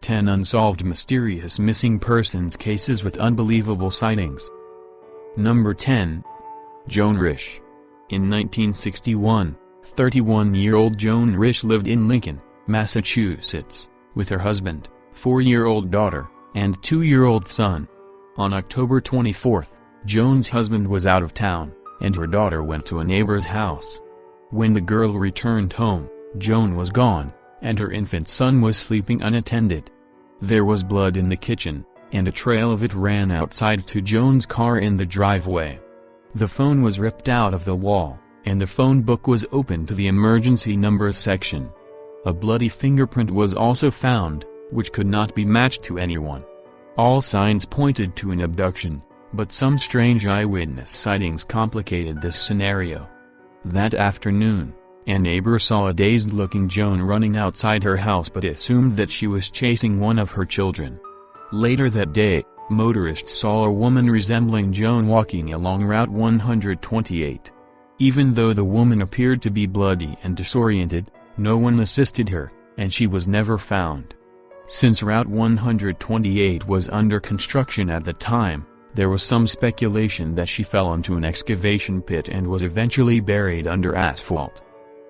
10 Unsolved Mysterious Missing Persons Cases with Unbelievable Sightings. Number 10. Joan Risch. In 1961, 31-year-old Joan Risch lived in Lincoln, Massachusetts, with her husband, 4-year-old daughter, and 2-year-old son. On October 24, Joan's husband was out of town, and her daughter went to a neighbor's house. When the girl returned home, Joan was gone, and her infant son was sleeping unattended. There was blood in the kitchen, and a trail of it ran outside to Joan's car in the driveway. The phone was ripped out of the wall, and the phone book was open to the emergency numbers section. A bloody fingerprint was also found, which could not be matched to anyone. All signs pointed to an abduction, but some strange eyewitness sightings complicated this scenario. That afternoon, a neighbor saw a dazed-looking Joan running outside her house but assumed that she was chasing one of her children. Later that day, motorists saw a woman resembling Joan walking along Route 128. Even though the woman appeared to be bloody and disoriented, no one assisted her, and she was never found. Since Route 128 was under construction at the time, there was some speculation that she fell into an excavation pit and was eventually buried under asphalt.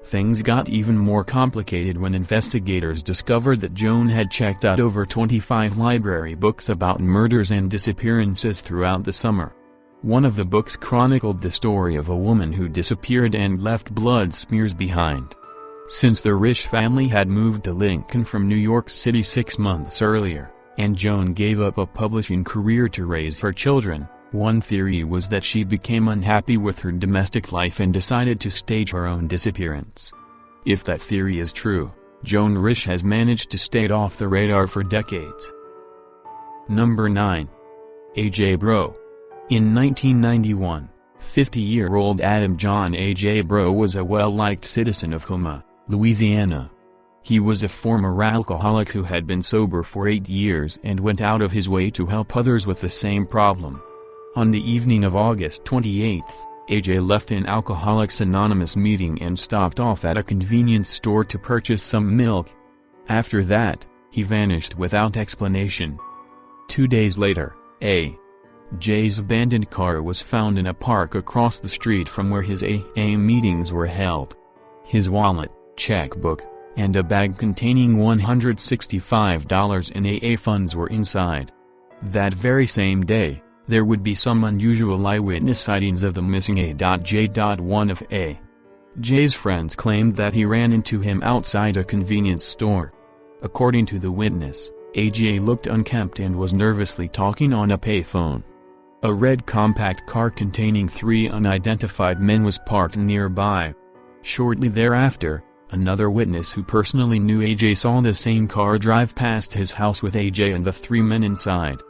Things got even more complicated when investigators discovered that Joan had checked out over 25 library books about murders and disappearances throughout the summer. One of the books chronicled the story of a woman who disappeared and left blood smears behind. Since the Risch family had moved to Lincoln from New York City 6 months earlier, and Joan gave up a publishing career to raise her children, one theory was that she became unhappy with her domestic life and decided to stage her own disappearance. If that theory is true, Joan Risch has managed to stay off the radar for decades. Number 9. A.J. Breaux. In 1991, 50-year-old Adam John A.J. Breaux was a well-liked citizen of Houma, Louisiana. He was a former alcoholic who had been sober for 8 years and went out of his way to help others with the same problem. On the evening of August 28, A.J. left an Alcoholics Anonymous meeting and stopped off at a convenience store to purchase some milk. After that, he vanished without explanation. 2 days later, A.J.'s abandoned car was found in a park across the street from where his AA meetings were held. His wallet, checkbook, and a bag containing $165 in AA funds were inside. That very same day, there would be some unusual eyewitness sightings of the missing A.J. One of A.J.'s friends claimed that he ran into him outside a convenience store. According to the witness, A.J. looked unkempt and was nervously talking on a payphone. A red compact car containing 3 unidentified men was parked nearby. Shortly thereafter, another witness who personally knew A.J. saw the same car drive past his house with A.J. and the 3 men inside.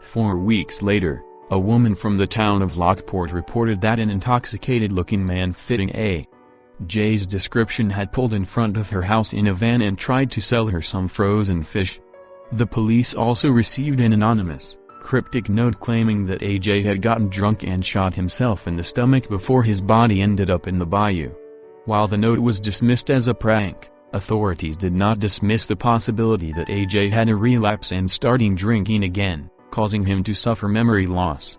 4 weeks later, a woman from the town of Lockport reported that an intoxicated-looking man fitting A.J.'s description had pulled in front of her house in a van and tried to sell her some frozen fish. The police also received an anonymous, cryptic note claiming that A.J. had gotten drunk and shot himself in the stomach before his body ended up in the bayou. While the note was dismissed as a prank, authorities did not dismiss the possibility that A.J. had a relapse and starting drinking again, causing him to suffer memory loss.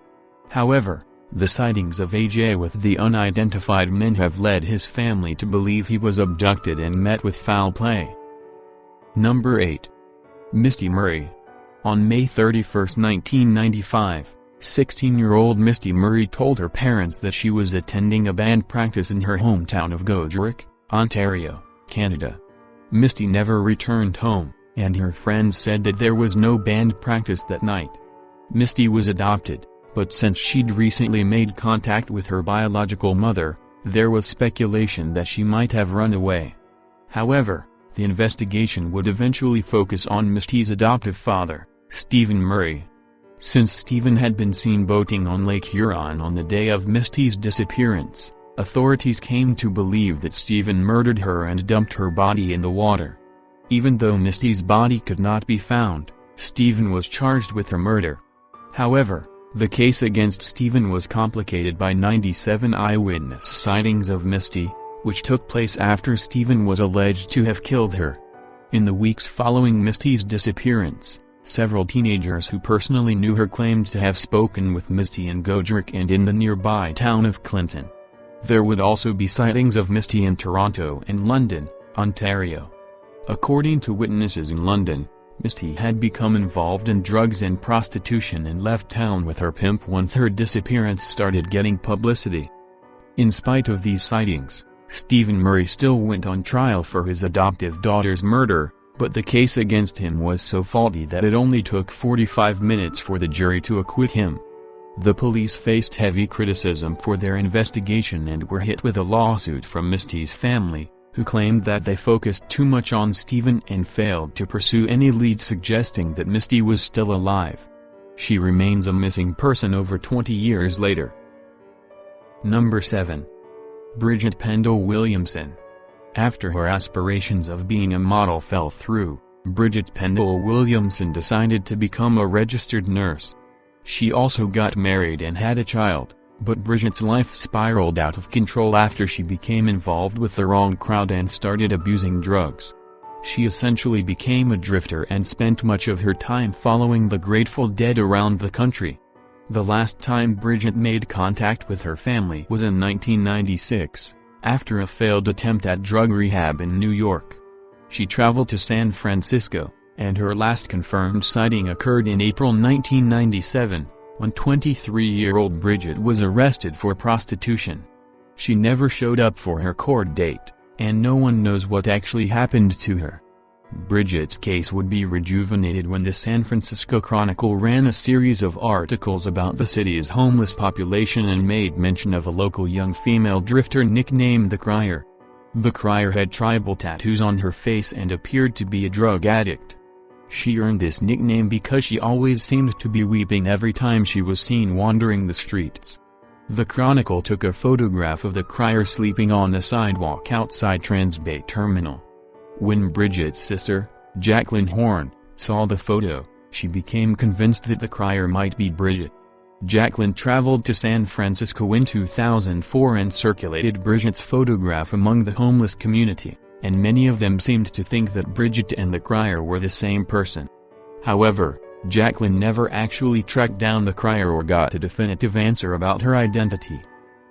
However, the sightings of A.J. with the unidentified men have led his family to believe he was abducted and met with foul play. Number 8. Misty Murray. On May 31, 1995, 16-year-old Misty Murray told her parents that she was attending a band practice in her hometown of Godric, Ontario, Canada. Misty never returned home, and her friends said that there was no band practice that night. Misty was adopted, but since she'd recently made contact with her biological mother, there was speculation that she might have run away. However, the investigation would eventually focus on Misty's adoptive father, Stephen Murray. Since Stephen had been seen boating on Lake Huron on the day of Misty's disappearance, authorities came to believe that Stephen murdered her and dumped her body in the water. Even though Misty's body could not be found, Stephen was charged with her murder. However, the case against Stephen was complicated by 97 eyewitness sightings of Misty, which took place after Stephen was alleged to have killed her. In the weeks following Misty's disappearance, several teenagers who personally knew her claimed to have spoken with Misty in Godric and in the nearby town of Clinton. There would also be sightings of Misty in Toronto and London, Ontario. According to witnesses in London, Misty had become involved in drugs and prostitution and left town with her pimp once her disappearance started getting publicity. In spite of these sightings, Stephen Murray still went on trial for his adoptive daughter's murder, but the case against him was so faulty that it only took 45 minutes for the jury to acquit him. The police faced heavy criticism for their investigation and were hit with a lawsuit from Misty's family, who claimed that they focused too much on Stephen and failed to pursue any leads suggesting that Misty was still alive. She remains a missing person over 20 years later. Number 7. Bridget Pendell-Williamson. After her aspirations of being a model fell through, Bridget Pendell-Williamson decided to become a registered nurse. She also got married and had a child. But Bridget's life spiraled out of control after she became involved with the wrong crowd and started abusing drugs. She essentially became a drifter and spent much of her time following the Grateful Dead around the country. The last time Bridget made contact with her family was in 1996, after a failed attempt at drug rehab in New York. She traveled to San Francisco, and her last confirmed sighting occurred in April 1997. When 23-year-old Bridget was arrested for prostitution. She never showed up for her court date, and no one knows what actually happened to her. Bridget's case would be rejuvenated when the San Francisco Chronicle ran a series of articles about the city's homeless population and made mention of a local young female drifter nicknamed the Crier. The Crier had tribal tattoos on her face and appeared to be a drug addict. She earned this nickname because she always seemed to be weeping every time she was seen wandering the streets. The Chronicle took a photograph of the Crier sleeping on a sidewalk outside Transbay Terminal. When Bridget's sister, Jacqueline Horn, saw the photo, she became convinced that the Crier might be Bridget. Jacqueline traveled to San Francisco in 2004 and circulated Bridget's photograph among the homeless community, and many of them seemed to think that Bridget and the Crier were the same person. However, Jacqueline never actually tracked down the Crier or got a definitive answer about her identity.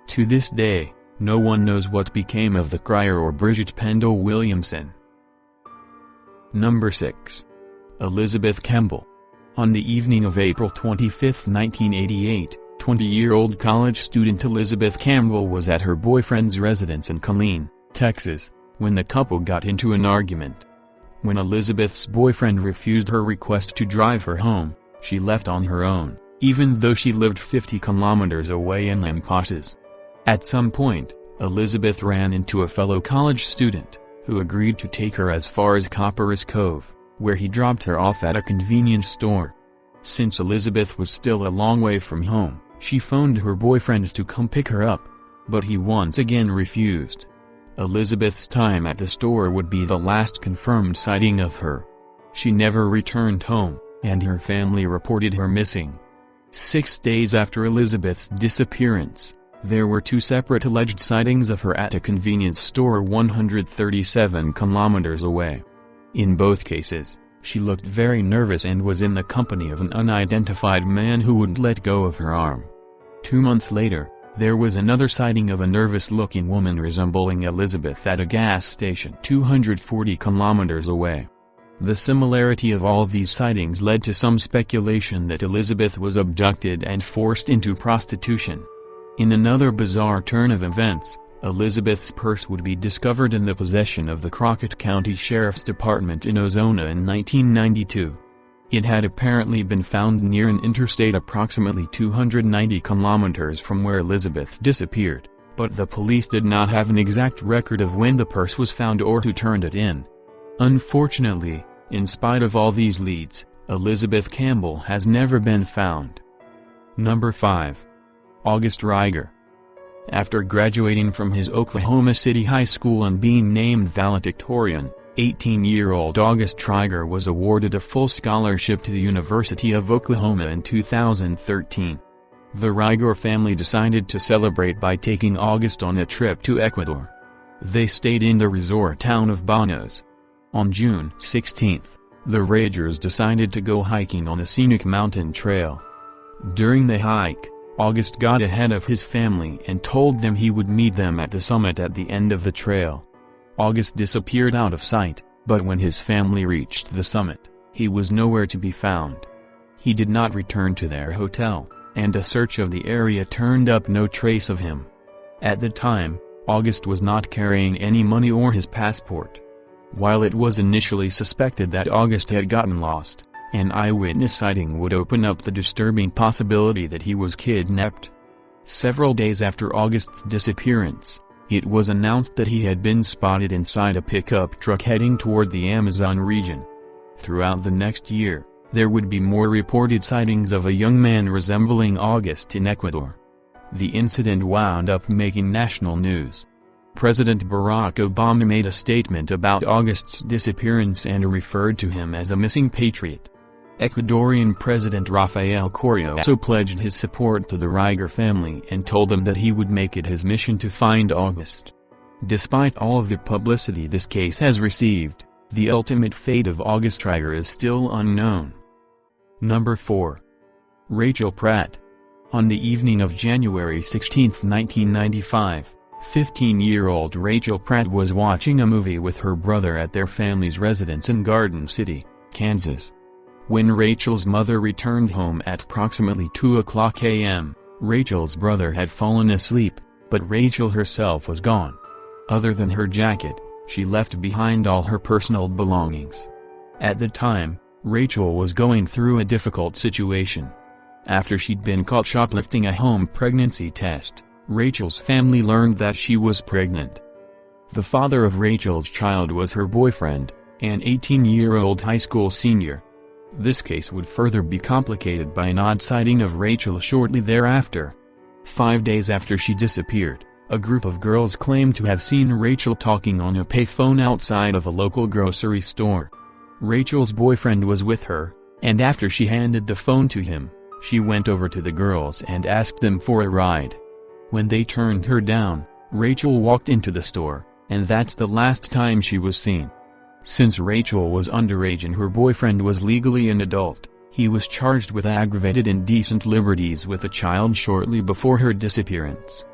To this day, no one knows what became of the Crier or Bridget Pendell-Williamson. Number 6. Elizabeth Campbell. On the evening of April 25, 1988, 20-year-old college student Elizabeth Campbell was at her boyfriend's residence in Killeen, Texas, when the couple got into an argument. When Elizabeth's boyfriend refused her request to drive her home, she left on her own, even though she lived 50 kilometers away in Lampasas. At some point, Elizabeth ran into a fellow college student, who agreed to take her as far as Copperas Cove, where he dropped her off at a convenience store. Since Elizabeth was still a long way from home, she phoned her boyfriend to come pick her up, but he once again refused. Elizabeth's time at the store would be the last confirmed sighting of her. She never returned home, and her family reported her missing. 6 days after Elizabeth's disappearance, there were 2 separate alleged sightings of her at a convenience store 137 kilometers away. In both cases, she looked very nervous and was in the company of an unidentified man who wouldn't let go of her arm. 2 months later, there was another sighting of a nervous-looking woman resembling Elizabeth at a gas station 240 kilometers away. The similarity of all these sightings led to some speculation that Elizabeth was abducted and forced into prostitution. In another bizarre turn of events, Elizabeth's purse would be discovered in the possession of the Crockett County Sheriff's Department in Ozona in 1992. It had apparently been found near an interstate approximately 290 kilometers from where Elizabeth disappeared, but the police did not have an exact record of when the purse was found or who turned it in. Unfortunately, in spite of all these leads, Elizabeth Campbell has never been found. Number 5. August Reiger. After graduating from his Oklahoma City high school and being named valedictorian, 18-year-old August Reiger was awarded a full scholarship to the University of Oklahoma in 2013. The Reiger family decided to celebrate by taking August on a trip to Ecuador. They stayed in the resort town of Banos. On June 16, the Reigers decided to go hiking on a scenic mountain trail. During the hike, August got ahead of his family and told them he would meet them at the summit at the end of the trail. August disappeared out of sight, but when his family reached the summit, he was nowhere to be found. He did not return to their hotel, and a search of the area turned up no trace of him. At the time, August was not carrying any money or his passport. While it was initially suspected that August had gotten lost, an eyewitness sighting would open up the disturbing possibility that he was kidnapped. Several days after August's disappearance, it was announced that he had been spotted inside a pickup truck heading toward the Amazon region. Throughout the next year, there would be more reported sightings of a young man resembling August in Ecuador. The incident wound up making national news. President Barack Obama made a statement about August's disappearance and referred to him as a missing patriot. Ecuadorian President Rafael Correa also pledged his support to the Reiger family and told them that he would make it his mission to find August. Despite all of the publicity this case has received, the ultimate fate of August Reiger is still unknown. Number 4. Rachel Pratt. On the evening of January 16, 1995, 15-year-old Rachel Pratt was watching a movie with her brother at their family's residence in Garden City, Kansas. When Rachel's mother returned home at approximately 2:00 a.m., Rachel's brother had fallen asleep, but Rachel herself was gone. Other than her jacket, she left behind all her personal belongings. At the time, Rachel was going through a difficult situation. After she'd been caught shoplifting a home pregnancy test, Rachel's family learned that she was pregnant. The father of Rachel's child was her boyfriend, an 18-year-old high school senior. This case would further be complicated by an odd sighting of Rachel shortly thereafter. 5 days after she disappeared, a group of girls claimed to have seen Rachel talking on a payphone outside of a local grocery store. Rachel's boyfriend was with her, and after she handed the phone to him, she went over to the girls and asked them for a ride. When they turned her down, Rachel walked into the store, and that's the last time she was seen. Since Rachel was underage and her boyfriend was legally an adult, he was charged with aggravated indecent liberties with a child shortly before her disappearance.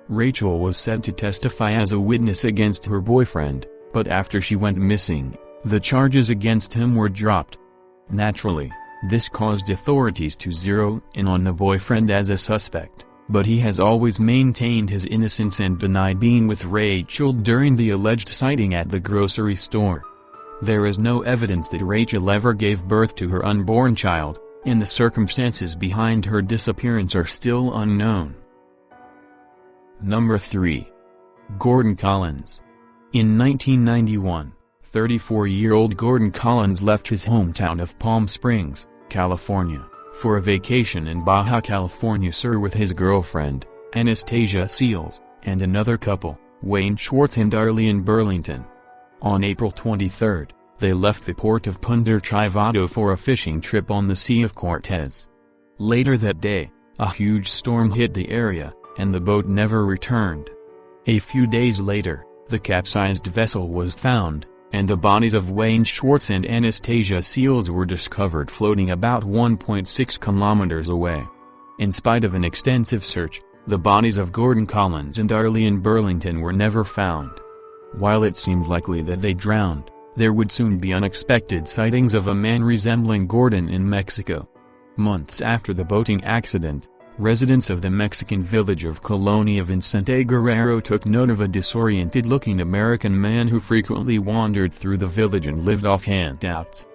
Rachel was set to testify as a witness against her boyfriend, but after she went missing, the charges against him were dropped. Naturally, this caused authorities to zero in on the boyfriend as a suspect, but he has always maintained his innocence and denied being with Rachel during the alleged sighting at the grocery store. There is no evidence that Rachel ever gave birth to her unborn child, and the circumstances behind her disappearance are still unknown. Number 3. Gordon Collins. In 1991, 34-year-old Gordon Collins left his hometown of Palm Springs, California, for a vacation in Baja California Sur with his girlfriend, Anastasia Seals, and another couple, Wayne Schwartz and Arlene Burlington. On April 23, they left the port of Punta Chivado for a fishing trip on the Sea of Cortez. Later that day, a huge storm hit the area, and the boat never returned. A few days later, the capsized vessel was found, and the bodies of Wayne Schwartz and Anastasia Seals were discovered floating about 1.6 kilometers away. In spite of an extensive search, the bodies of Gordon Collins and Arlene Burlington were never found. While it seemed likely that they drowned, there would soon be unexpected sightings of a man resembling Gordon in Mexico. Months after the boating accident, residents of the Mexican village of Colonia Vicente Guerrero took note of a disoriented-looking American man who frequently wandered through the village and lived off handouts.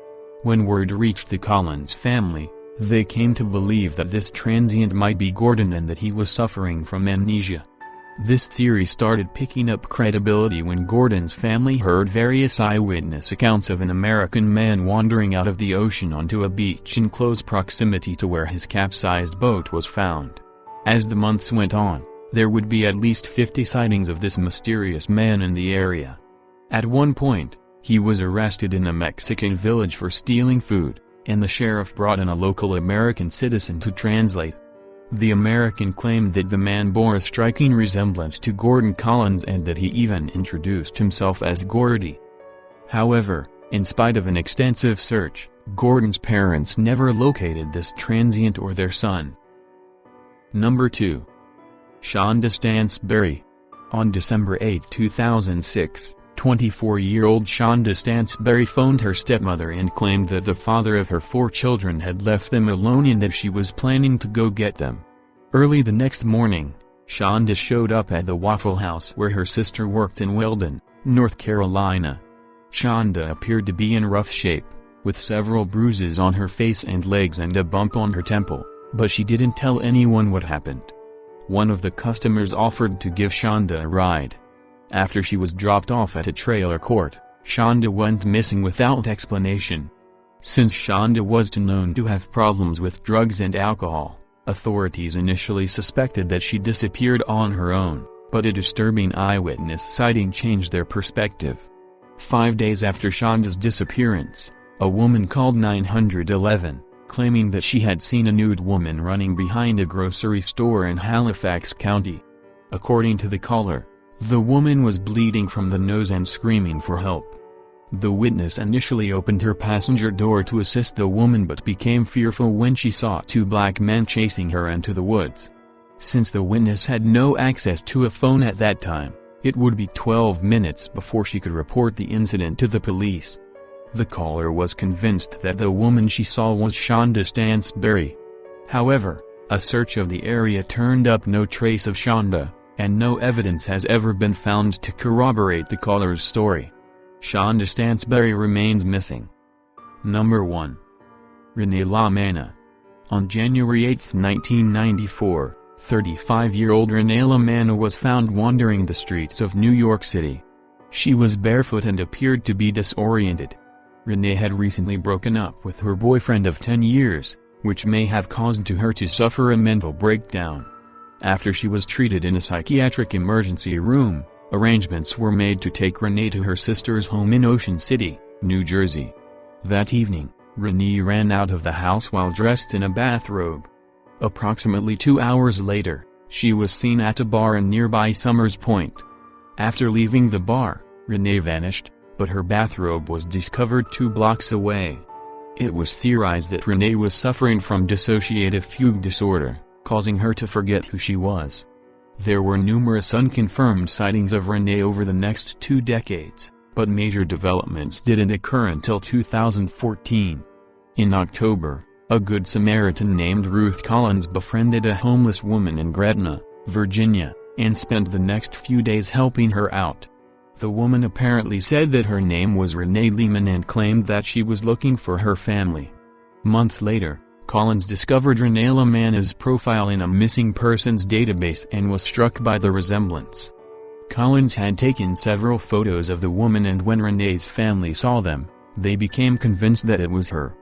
When word reached the Collins family, they came to believe that this transient might be Gordon and that he was suffering from amnesia. This theory started picking up credibility when Gordon's family heard various eyewitness accounts of an American man wandering out of the ocean onto a beach in close proximity to where his capsized boat was found. As the months went on, there would be at least 50 sightings of this mysterious man in the area. At one point, he was arrested in a Mexican village for stealing food, and the sheriff brought in a local American citizen to translate. The American claimed that the man bore a striking resemblance to Gordon Collins and that he even introduced himself as Gordy. However, In spite of an extensive search, Gordon's parents never located this transient or their son. Number 2. Shonda Stansbury. On December 8, 2006, 24-year-old Shonda Stansbury phoned her stepmother and claimed that the father of her 4 children had left them alone and that she was planning to go get them. Early the next morning, Shonda showed up at the Waffle House where her sister worked in Weldon, North Carolina. Shonda appeared to be in rough shape, with several bruises on her face and legs and a bump on her temple, but she didn't tell anyone what happened. One of the customers offered to give Shonda a ride. After she was dropped off at a trailer court, Shonda went missing without explanation. Since Shonda was known to have problems with drugs and alcohol, authorities initially suspected that she disappeared on her own, but a disturbing eyewitness sighting changed their perspective. 5 days after Shonda's disappearance, a woman called 911, claiming that she had seen a nude woman running behind a grocery store in Halifax County. According to the caller, the woman was bleeding from the nose and screaming for help. The witness initially opened her passenger door to assist the woman but became fearful when she saw 2 black men chasing her into the woods. Since the witness had no access to a phone at that time, it would be 12 minutes before she could report the incident to the police. The caller was convinced that the woman she saw was Shonda Stansbury. However, a search of the area turned up no trace of Shonda, and no evidence has ever been found to corroborate the caller's story. Shonda Stansbury remains missing. Number 1. Renee LaManna. On January 8, 1994, 35-year-old Renee LaManna was found wandering the streets of New York City. She was barefoot and appeared to be disoriented. Renee had recently broken up with her boyfriend of 10 years, which may have caused her to suffer a mental breakdown. After she was treated in a psychiatric emergency room, arrangements were made to take Renee to her sister's home in Ocean City, New Jersey. That evening, Renee ran out of the house while dressed in a bathrobe. Approximately 2 hours later, she was seen at a bar in nearby Somers Point. After leaving the bar, Renee vanished, but her bathrobe was discovered 2 blocks away. It was theorized that Renee was suffering from dissociative fugue disorder, causing her to forget who she was. There were numerous unconfirmed sightings of Renee over the next 2 decades, but major developments didn't occur until 2014. In October, a Good Samaritan named Ruth Collins befriended a homeless woman in Gretna, Virginia, and spent the next few days helping her out. The woman apparently said that her name was Renee LaManna and claimed that she was looking for her family. Months later, Collins discovered Renee LaManna's profile in a missing persons database and was struck by the resemblance. Collins had taken several photos of the woman, and when Renee's family saw them, they became convinced that it was her.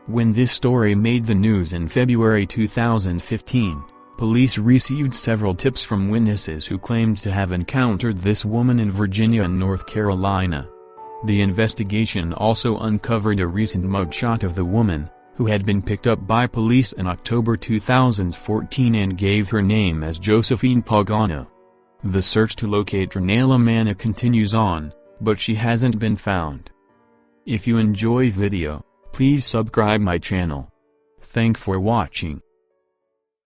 When this story made the news in February 2015, police received several tips from witnesses who claimed to have encountered this woman in Virginia and North Carolina. The investigation also uncovered a recent mugshot of the woman, who had been picked up by police in October 2014 and gave her name as Josephine Pagano. The search to locate Renee LaManna continues on, but she hasn't been found. If you enjoy video, please subscribe my channel. Thanks for watching.